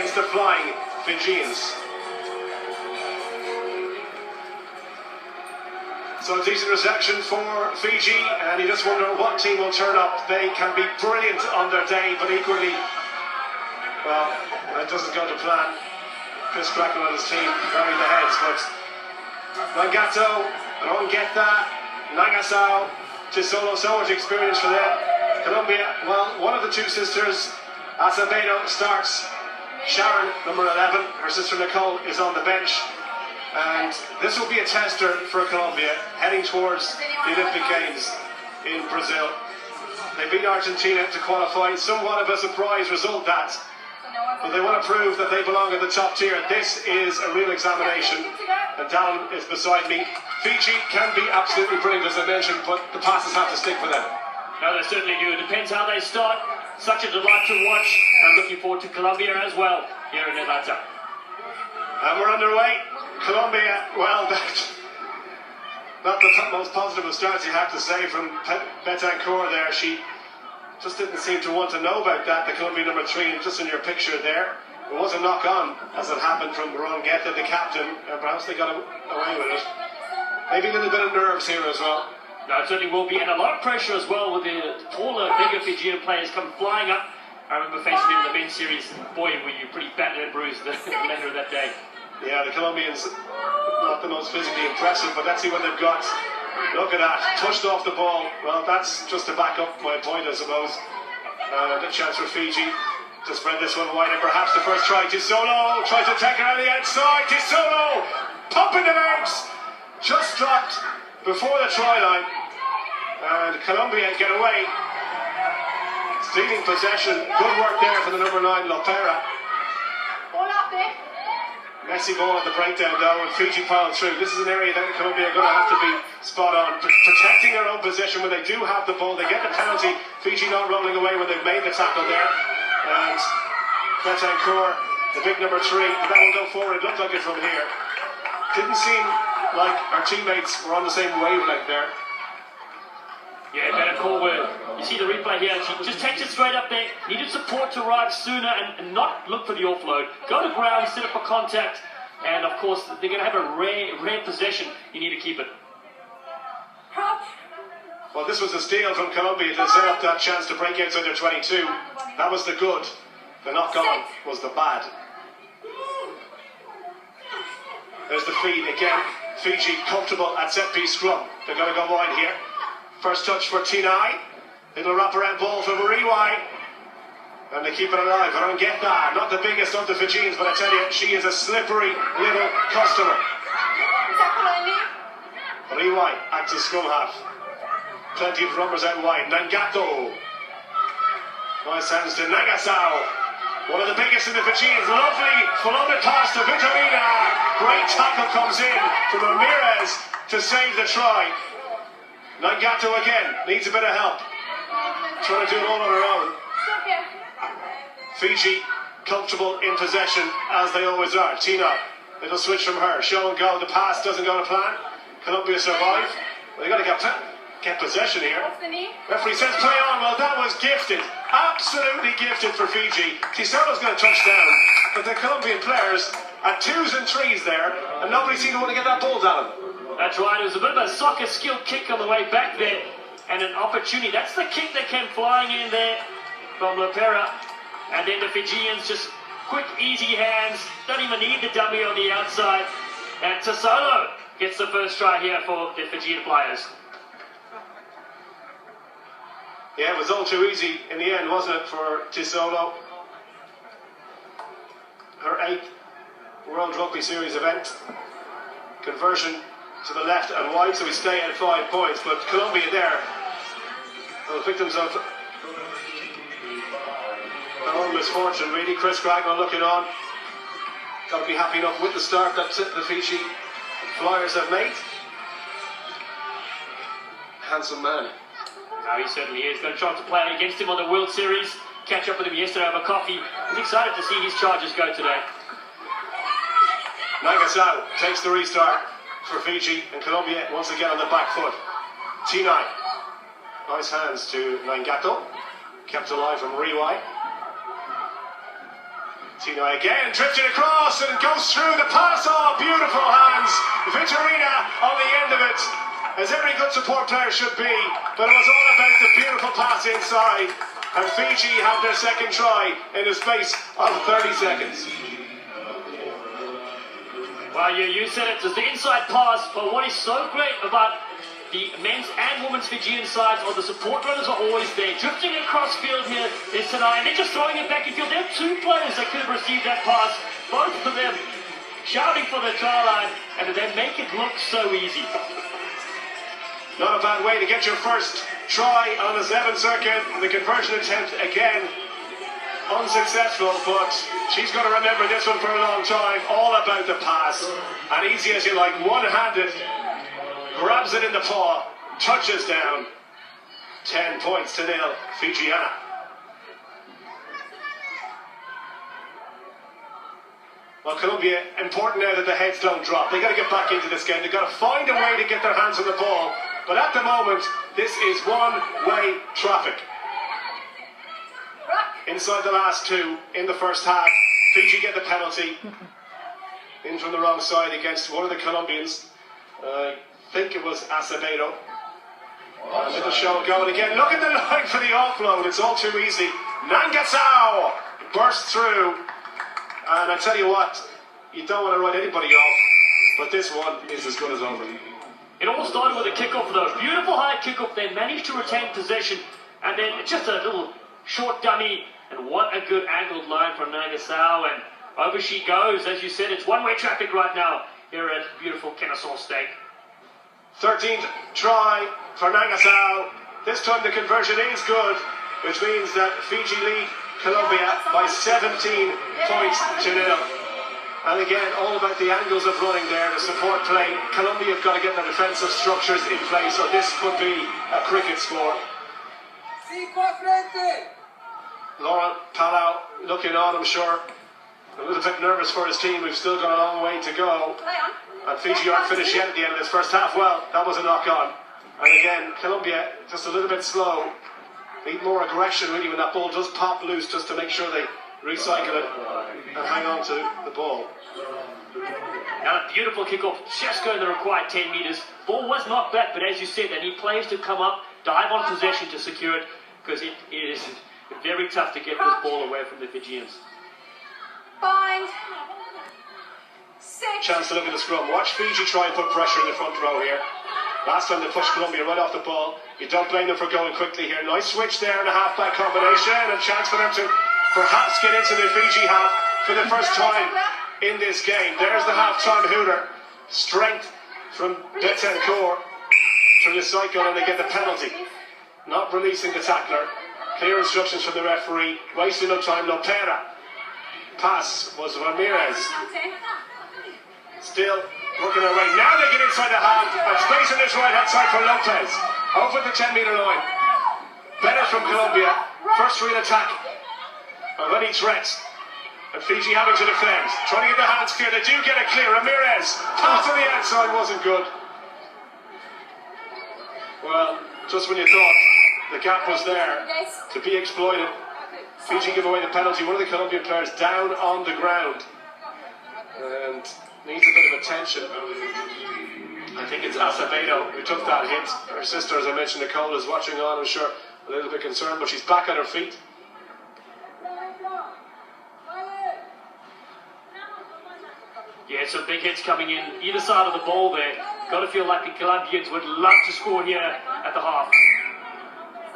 against the flying Fijians. So a decent reception for Fiji, and you just wonder what team will turn up. They can be brilliant on their day, but equally, well, it doesn't go to plan. Chris Crackle and his team bury the heads, but Nangato, Rongeta, Nagasao, Tisolo, so much experience for them. Colombia, well, one of the two sisters, Acevedo, starts. Sharon, number 11, her sister Nicole is on the bench. And this will be a tester for Colombia, heading towards the Olympic Games in Brazil. They beat Argentina to qualify, somewhat of a surprise result that. But they want to prove that they belong in the top tier. This is a real examination. And Dallin is beside me. Fiji can be absolutely brilliant, as I mentioned, but the passes have to stick for them. No, they certainly do. It depends how they start. Such a delight to watch. I'm looking forward to Colombia as well here in Atlanta. And we're underway. Colombia, well, not the most positive of starts, you have to say, from Betancourt there. She just didn't seem to want to know about that, the Colombia number 3, just in your picture there. It was a knock-on, as it happened, from Rongeta, the captain, and perhaps they got away with it. Maybe a little bit of nerves here as well. No, it certainly will be, and a lot of pressure as well with the taller, bigger Fijian players come flying up. I remember facing them in the men's series. Boy, were you pretty battered and bruised later that day. Yeah, the Colombians, not the most physically impressive, but let's see what they've got. Look at that, touched off the ball. Well, that's just to back up my point, I suppose. And a chance for Fiji to spread this one wide, and perhaps the first try. Tisolo tries to take it on the outside. Tisolo pumping the legs, just dropped before the try line, and Colombia get away. Stealing possession, good work there for the number 9, Lopera. Messy ball at the breakdown though, and Fiji piled through. This is an area that Colombia are going to have to be spot on, protecting their own possession when they do have the ball. They get the penalty. Fiji not rolling away when they've made the tackle there. And Betancourt, the big number 3, that will go forward. It looked like it from here. Didn't seem like our teammates were on the same wavelength there. Yeah, Betancourt, where you see the replay here, she just takes it straight up there. Needed support to arrive sooner and not look for the offload. Go to ground, set up a contact, and of course they're going to have a rare possession. You need to keep it. Well, this was a steal from Colombia to set up that chance to break outside their 22. That was the good. The knock-on was the bad. There's the feed again. Fiji comfortable at set-piece scrum. They're going to go wide here. First touch for Tinai. Little wraparound ball for Mariwai. And they keep it alive. Rongeta, not the biggest of the Fijians, but I tell you, she is a slippery little customer. Mariwai acts as scrum half. Plenty of runners out wide. Nangato. Nice hands to Nagasao. One of the biggest in the Fijians. Lovely floated toss to Vitorina. Great tackle comes in from Ramirez to save the try. Nangato again, needs a bit of help. Trying to do it all on her own. Fiji comfortable in possession, as they always are. Tina, little switch from her. Show and go, the pass doesn't go to plan. Colombia survive. Well, they got to get possession here. Referee says play on. Well, that was gifted. Absolutely gifted for Fiji. Tisolo's going to touch down. But the Colombian players at 2s and 3s there, and nobody seemed to want to get that ball down. That's right, it was a bit of a soccer skill kick on the way back there, and an opportunity. That's the kick that came flying in there from Lopera, and then the Fijians just quick, easy hands, don't even need the dummy on the outside, and Tisolo gets the first try here for the Fijian players. Yeah, it was all too easy in the end, wasn't it, for Tisolo? Her 8th World Rugby Series event. Conversion to the left and wide, so we stay at 5 points. But Colombia there, well, victims of their own misfortune, really. Chris Crackle looking on. Got to be happy enough with the start that the Fiji Flyers have made. Handsome man. No, he certainly is. Going to try to play against him on the World Series. Catch up with him yesterday over coffee. He's excited to see his Chargers go today. Nagasao takes the restart for Fiji, and Colombia once again on the back foot. Tinai. Nice hands to Nangato. Kept alive from Riwai. Tino again, drifted across and goes through the pass. Oh, beautiful hands. Vitorina on the end of it, as every good support player should be. But it was all about the beautiful pass inside. And Fiji have their second try in the space of 30 seconds. Well, you said it, it's the inside pass, but what is so great about the men's and women's Fijian sides are the support runners are always there, drifting across field here is tonight, and they're just throwing it back in field. There are two players that could have received that pass, both of them shouting for the try line, and they make it look so easy. Not a bad way to get your first try on the 7th circuit. The conversion attempt again unsuccessful, but she's going to remember this one for a long time. All about the pass, and easy as you like, one-handed, grabs it in the paw, touches down. 10 points to nil, Fijiana. Well, Colombia, important now that the heads don't drop. They've got to get back into this game. They've got to find a way to get their hands on the ball. But at the moment, this is one-way traffic. Inside the last two in the first half, Fiji get the penalty. In from the wrong side against one of the Colombians. I think it was Acevedo. Little show going again. Look at the line for the offload. It's all too easy. Nangasao bursts through. And I tell you what, you don't want to write anybody off, but this one is as good as over. It all started with a kickoff though. Beautiful high kickoff. They managed to retain possession, and then just a little short dummy, and what a good angled line from Nangasao, and over she goes. As you said, it's one-way traffic right now here at beautiful Kennesaw State. 13th try for Nangasao. This time the conversion is good, which means that Fiji lead Colombia by 17 points to nil. And again, all about the angles of running there, the support play. Colombia have got to get their defensive structures in place, or this could be a cricket score. Laurent Palau looking on, I'm sure, a little bit nervous for his team. We've still got a long way to go. And Fiji aren't finished yet at the end of this first half. Well, that was a knock-on. And again, Colombia just a little bit slow. Need more aggression really when that ball does pop loose, just to make sure they recycle it and hang on to the ball. Now a beautiful kickoff, just going the required 10 metres. Ball was not bad, but as you said, they need players to come up, dive on possession to secure it, because it is very tough to get this ball away from the Fijians. Bind. 6. Chance to look at the scrum. Watch Fiji try and put pressure in the front row here. Last time they pushed Colombia right off the ball. You don't blame them for going quickly here. Nice switch there in a half-back combination. And a chance for them to perhaps get into the Fiji half for the first time in this game. There's the half-time hooter. Strength from Betancourt through the cycle, and they get the penalty. Not releasing the tackler. Clear instructions from the referee. Wasting no time. Lopera. Pass was Ramirez. Still working their way. Now they get inside the half. And space on this right hand side for Lopez. Over the 10-metre line. Better from Colombia. First real attack of any threat. And Fiji having to defend. Trying to get their hands clear. They do get it clear. Ramirez. Pass on the outside wasn't good. Well, just when you thought the gap was there to be exploited, Fiji give away the penalty. One of the Colombian players down on the ground. And needs a bit of attention. I think it's Acevedo who took that hit. Her sister, as I mentioned, Nicole, is watching on, I'm sure, a little bit concerned, but she's back on her feet. Yeah, some big hits coming in either side of the ball there. Got to feel like the Colombians would love to score here at the half.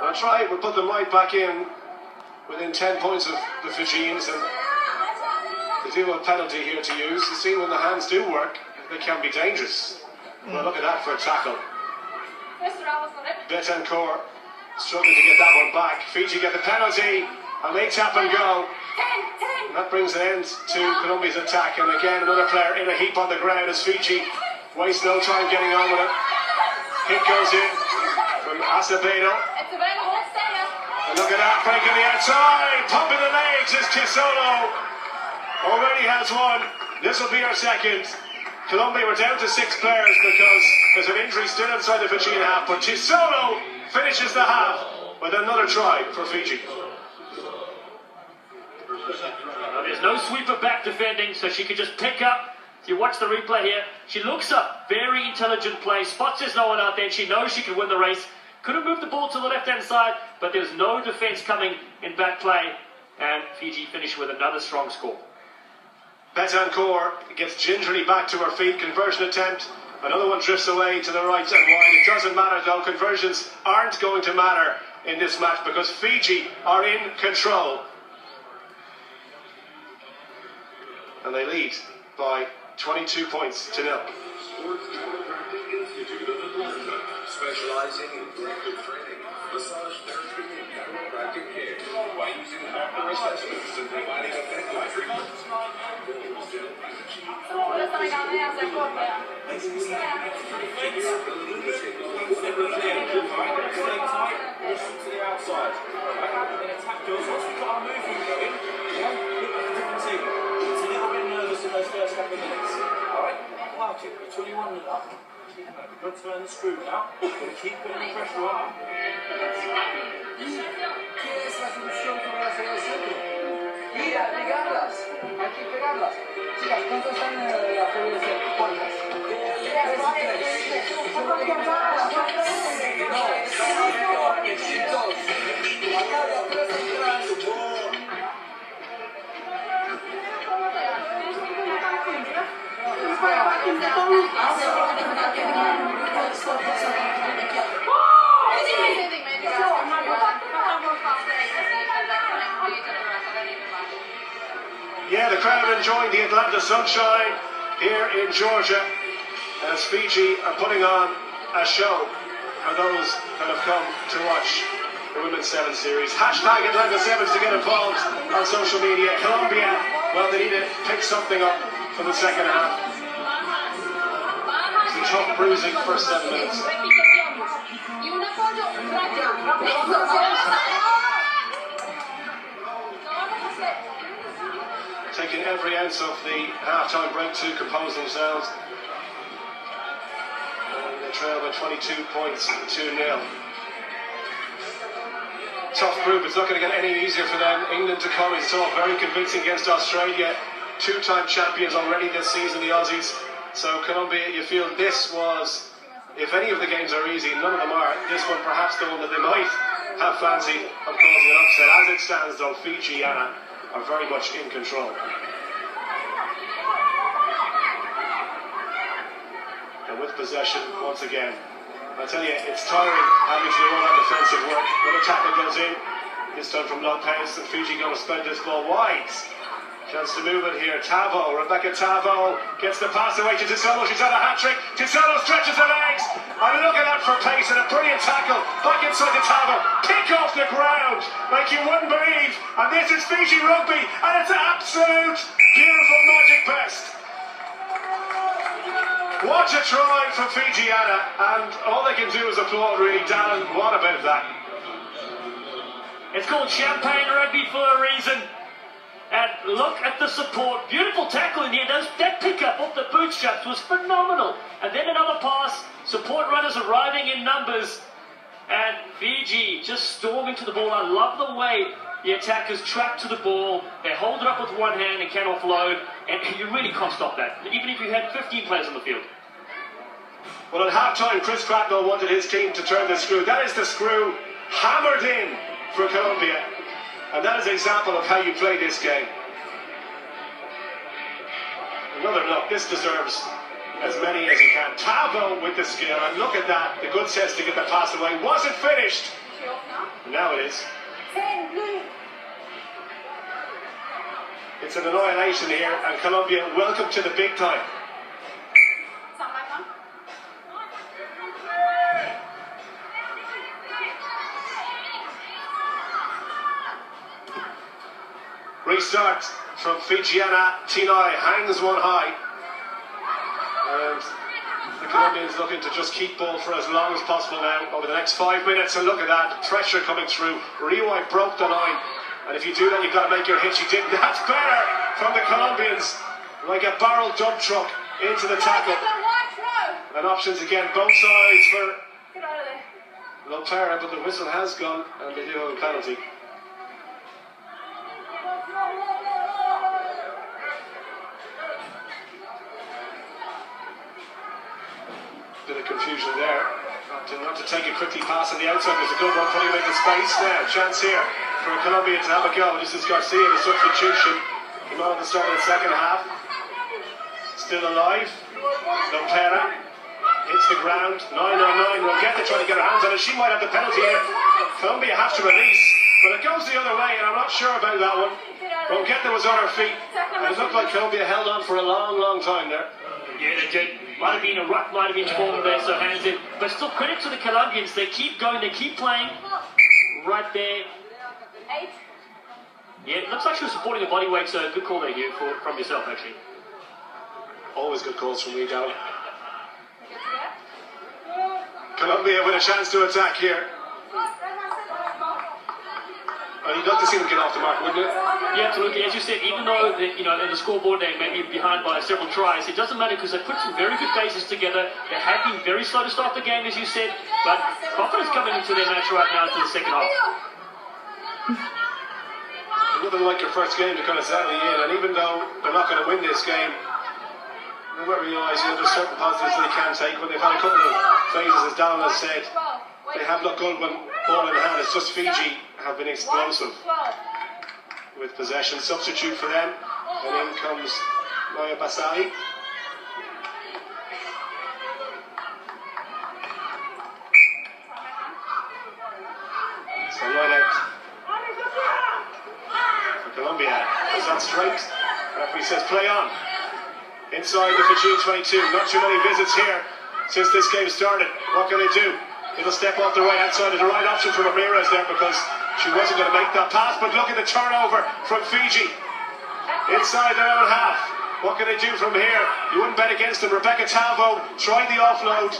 That's right, we'll put them right back in within 10 points of the Fijians, and they do have a penalty here to use. You see, when the hands do work, they can be dangerous. Well, look at that for a tackle. Betancourt struggling to get that one back. Fiji get the penalty, and they tap and go. And that brings an end to Colombia's attack. And again, another player in a heap on the ground as Fiji waste no time getting on with it. Hit goes in from Acevedo. And look at that, breaking the outside, pumping the legs is Tisolo. Already has one. This will be our second. Colombia were down to 6 players because there's an injury still inside the Fijian half, but Tisolo finishes the half with another try for Fiji. There's no sweeper back defending, so she could just pick up. If you watch the replay here, she looks up, very intelligent play, spots there's no one out there, and she knows she can win the race. Could have moved the ball to the left-hand side, but there's no defence coming in back play, and Fiji finished with another strong score. Betancourt gets gingerly back to her feet, conversion attempt. Another one drifts away to the right and wide. It doesn't matter though, conversions aren't going to matter in this match because Fiji are in control. And they lead by 22 points to 0. Specializing in corrective training, massage therapy, and chiropractic care by using proper assessments and providing effective treatment. Don't turn the screw now. Keep putting the pressure on. ¿Qué es la solución para la selección? Mira, pegarlas. Hay que pegarlas. Chicas, ¿cuántos están en la federación? ¿Cuántas? Yeah, the crowd enjoying the Atlanta sunshine here in Georgia as Fiji are putting on a show for those that have come to watch the Women's 7 Series. Hashtag Atlanta 7s to get involved on social media. Colombia, well, they need to pick something up for the second half. Some tough bruising first 7 minutes. Taking every ounce of the half-time break to compose themselves. And they trail by 22 points to 2-0. Tough group, it's not going to get any easier for them. England to come, it's all very convincing against Australia. 2-time champions already this season, the Aussies. So Colombia, you feel this was, if any of the games are easy, none of them are. This one perhaps the one that they might have fancy of causing an upset. As it stands though, Fiji are very much in control. And with possession, once again, I tell you, it's tiring having to do all that defensive work. When a tackle goes in, this time from Lopez, and Fiji going to spend this ball wide. Chance to move it here. Tavo, Rebecca Tavo gets the pass away to Tisolo. She's had a hat-trick. Tisolo stretches her legs. And look at that for pace and a brilliant tackle. Back inside to Tavo. Kick off the ground like you wouldn't believe. And this is Fiji Rugby. And it's an absolute beautiful magic best. What a try from Fijiana. And all they can do is applaud, really. Dan, what about that? It's called champagne rugby for a reason. And look at the support. Beautiful tackle in the end. That pickup off the bootstraps was phenomenal. And then another pass. Support runners arriving in numbers. And Fiji just storming to the ball. I love the way the attackers track to the ball. They hold it up with one hand and can offload. And you really can't stop that, even if you had 15 players on the field. Well, at half-time, Chris Cracknell wanted his team to turn the screw. That is the screw hammered in for Colombia. And that is an example of how you play this game. Another look. This deserves as many as you can. Tavo with the skill. And look at that. The good sense to get the pass away. Wasn't finished. Now it is. It's an annihilation here. And Colombia, welcome to the big time. Restart from Fijiana. Tinoi hangs one high. And the Colombians looking to just keep ball for as long as possible now over the next 5 minutes. And look at that, pressure coming through. Riwai broke the line. And if you do that, you've got to make your hit. She didn't. That's better from the Colombians. Like a barrel dump truck into the tackle. And options again, both sides for Lopera, but the whistle has gone and they do have a penalty. Bit of confusion there. Not to take it quickly past on the outside. There's a good one putting him into space now. Chance here for Colombia to have a go. This is Garcia, the substitution. Came on at the start of the second half. Still alive. Lopera hits the ground. 9-on-9. Rogetta trying to get her hands on it. She might have the penalty here. Colombia have to release. But it goes the other way, and I'm not sure about that one. Rogetta was on her feet. And it looked like Colombia held on for a long, long time there. Yeah, they did. Might have been a ruck, might have been formed there, so hands in. But still, credit to the Colombians. They keep going, they keep playing. Right there. 8. Yeah, it looks like she was supporting the body weight, so good call there, Hugh, from yourself, actually. Always good calls from me, Darren. Colombia with a chance to attack here. You'd like to see them get off the mark, wouldn't you? Yeah, absolutely. As you said, even though in the scoreboard they may be behind by several tries, it doesn't matter because they put some very good faces together. They have been very slow to start the game, as you said, but confidence coming into their match right now to the second half. Nothing like your first game to kind of settle you in, and even though they're not going to win this game, they might realise there's certain positives they can take when they've had a couple of phases, as Donald has said. They have looked good when ball in hand. It's just Fiji have been explosive with possession. Substitute for them, and in comes Maya Basai. So line out for Colombia. Is that straight? Referee says play on. Inside the Fiji 22. Not too many visits here since this game started. What can they do? It'll step off the right hand side. It's the right option for Ramirez there because she wasn't going to make that pass. But look at the turnover from Fiji inside their own half. What can they do from here? You wouldn't bet against them. Rebecca Talvo tried the offload,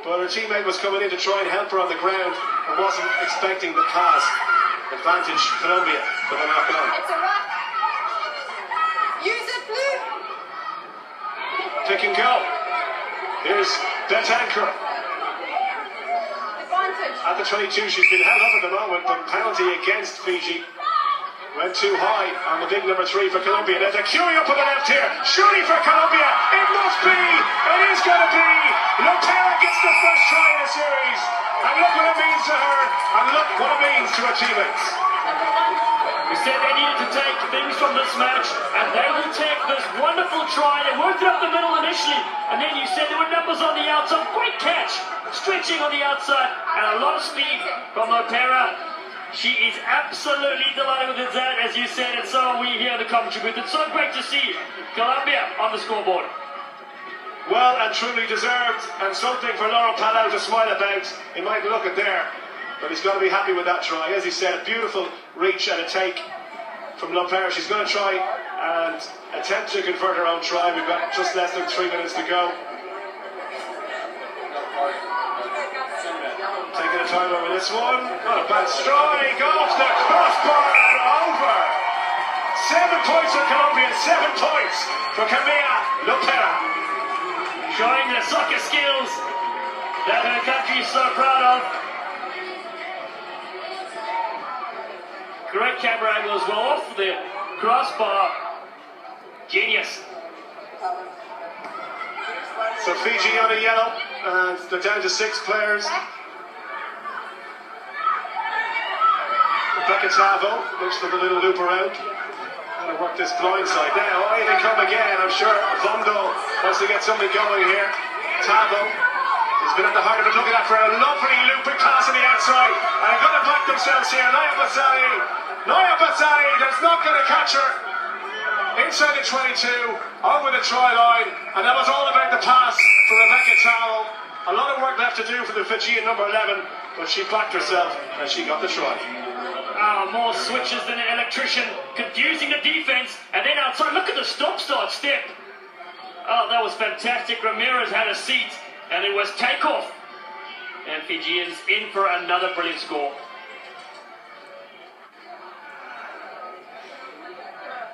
but her teammate was coming in to try and help her on the ground and wasn't expecting the pass. Advantage Colombia for the knock on. It's a ruck. Use it, Blue. Pick and go. Here's Betancourt. At the 22, she's been held up at the moment, but penalty against Fiji. Went too high on the big number 3 for Colombia. There's a cueing up on the left here. Surely for Colombia. It must be. It is going to be. Lopera gets the first try in the series. And look what it means to her. And look what it means to her teammates. We said they needed to take things from this match, and they will take this wonderful try. They worked it up the middle initially, and then you said there were numbers on the outside. Great catch, stretching on the outside, and a lot of speed from Lopera. She is absolutely delighted with that, as you said, and so are we here in the commentary booth. It's so great to see Colombia on the scoreboard. Well and truly deserved, and something for Laurent Palau to smile about. He might look at there. But he's got to be happy with that try. As he said, a beautiful reach and a take from Lopera. She's going to try and attempt to convert her own try. We've got just less than 3 minutes to go. Taking a time over this one. Not a bad strike off the crossbar and over. 7 points for Colombia, 7 points for Camilla Lopera. Showing the soccer skills that her country is so proud of. Great camera angle as well off the crossbar. Genius. So Fiji on a yellow, and they're down to 6 players. Rebecca Tavo looks for the little loop around. Going to work this blind side now. Away they come again. I'm sure Vondo wants to get something going here. Tavo has been at the heart of it, looking at for a lovely looping pass on the outside. And they're going to back themselves here. Naya Basai that's not going to catch her. Inside the 22, over the try line. And that was all about the pass for Rebecca Tavo. A lot of work left to do for the Fijian number 11, but she backed herself and she got the try. More switches than an electrician, confusing the defense, and then outside, look at the stop-start step. Oh, that was fantastic. Ramirez had a seat, and it was takeoff. And Fijians in for another brilliant score.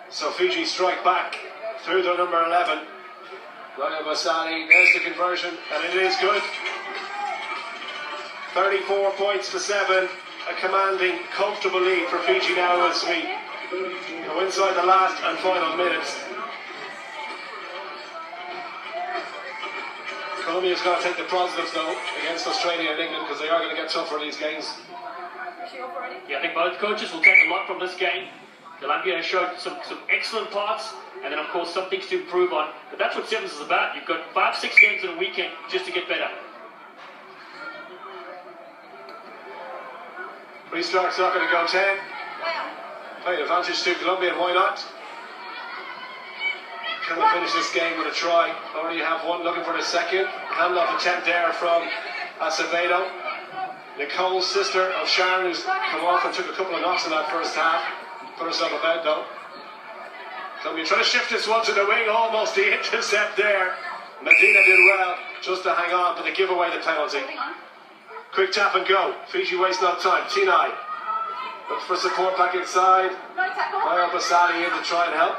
So Fiji strike back through their number 11. Raya Basani, there's the conversion, and it is good. 34 points to 7. A commanding, comfortable lead for Fiji now as we go inside the last and final minutes. Colombia Colombia's got to take the positives though against Australia and England because they are going to get tougher in these games. Yeah, I think both coaches will take a lot from this game. Colombia has showed some excellent parts, and then of course some things to improve on. But that's what Sevens is about. You've got 5-6 games in a weekend just to get better. Restart's not going to go 10. Play advantage to Colombia, why not? Can we finish this game with a try? Already have one looking for the second. Handoff attempt there from Acevedo. Nicole's sister of Sharon, who's come off and took a couple of knocks in that first half. Put herself about though. Colombia trying to shift this one to the wing, almost the intercept there. Medina did well just to hang on, but they give away the penalty. Quick tap and go. Fiji waste no time. Tinai looks for support back inside. Kyle Basali in to try and help.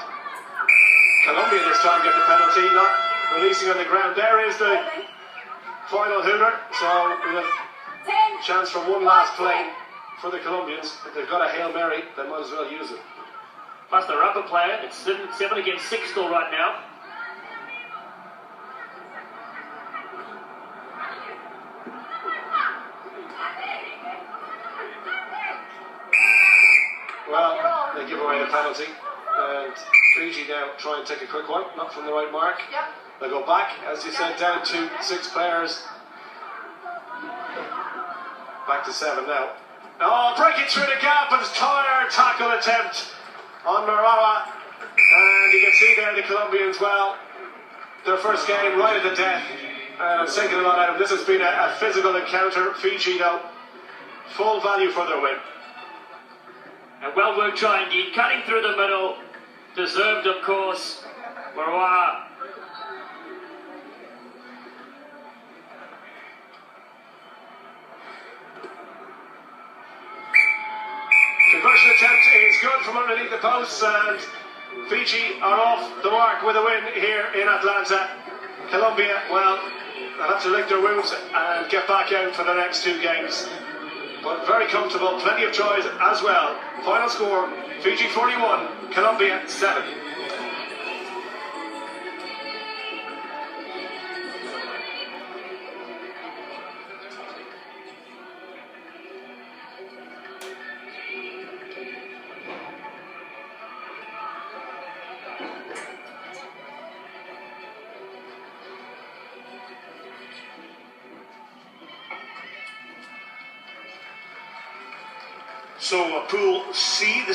Colombia this time get the penalty, not releasing on the ground. There is the final hooter. So we have a chance for one last play for the Colombians. If they've got a Hail Mary, they might as well use it. Plus the rubber player, it's 7 against 6 still right now. Well, they give away the penalty. And Fiji now try and take a quick one, not from the right mark. They go back, as you said, down to 6 players. Back to 7 now. Oh, breaking through the gap and tired tackle attempt on Marawa. And you can see there the Colombians, well, their first game right at the death. And I'm taking a lot out of them. This has been a physical encounter. Fiji, though, full value for their win. A well-worked try indeed, cutting through the middle. Deserved, of course. Marawa. Conversion attempt is good from underneath the posts, and Fiji are off the mark with a win here in Atlanta. Colombia, well, they'll have to lick their wounds and get back out for the next 2 games. But very comfortable, plenty of tries as well. Final score, Fiji 41, Colombia 7. So Pool C,